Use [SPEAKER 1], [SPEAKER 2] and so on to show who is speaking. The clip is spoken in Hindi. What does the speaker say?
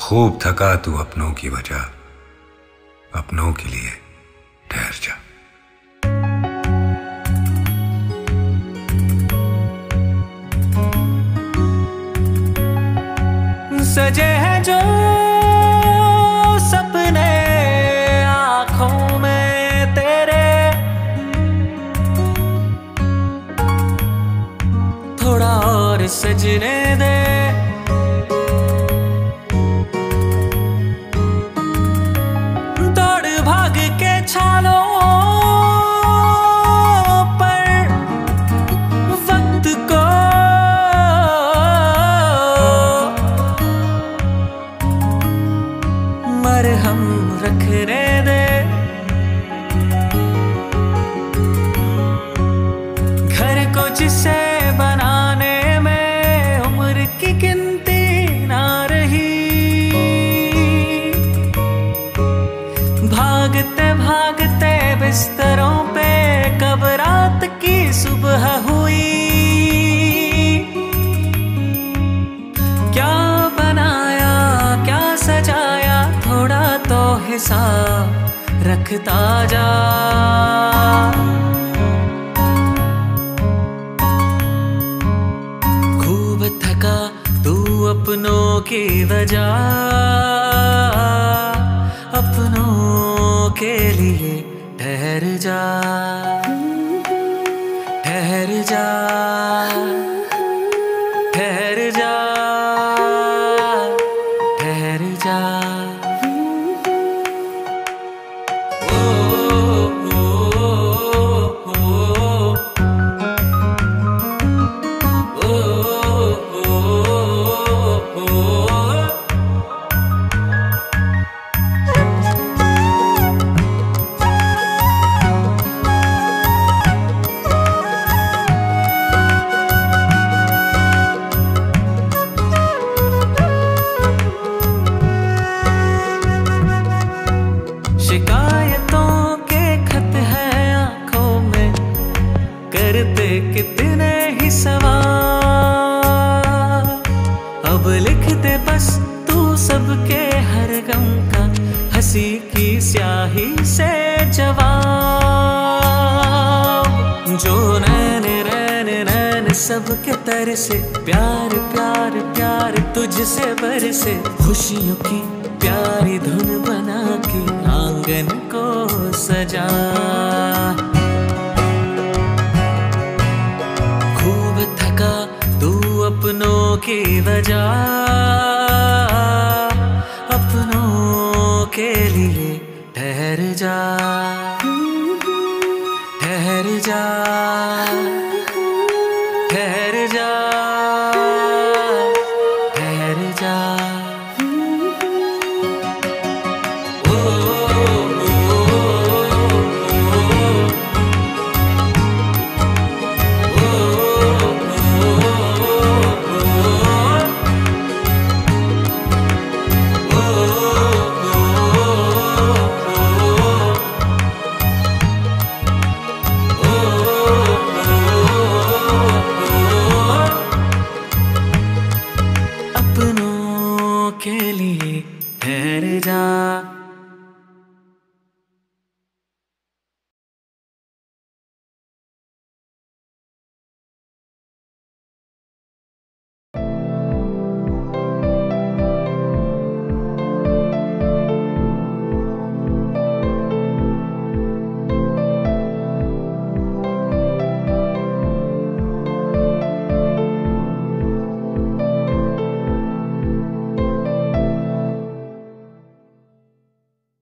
[SPEAKER 1] खूब थका तू अपनों की वजह, अपनों के लिए ठहर जा।
[SPEAKER 2] सजे हैं जो सपने आँखों में तेरे, थोड़ा और सजने दे। दौड़ भाग के छालों पर वक्त को मरहम रखने दे। घर को जिसे बनाने में उम्र की गिनती ना रही, भागते भागते बिस्तरों पे कब रात की सुबह हुई। क्या बनाया क्या सजाया, थोड़ा तो हिसाब रखता जा। खूब थका तू अपनों की वजह, अपनों के लिए ठहर जा, ठहर जा, ठहर जा, ठहर जा। शिकायतों के खत है आंखों में, करते कितने ही सवाल। अब लिख दे बस तू सबके हर गम का हंसी की स्याही से जवाब। जो नैन नैन नैन सबके तर से प्यार प्यार प्यार तुझसे बरसे, खुशियों की प्यारी धुन बना के आंगन को सजा। खूब थका तू अपनों की वजह, अपनों के लिए ठहर जा।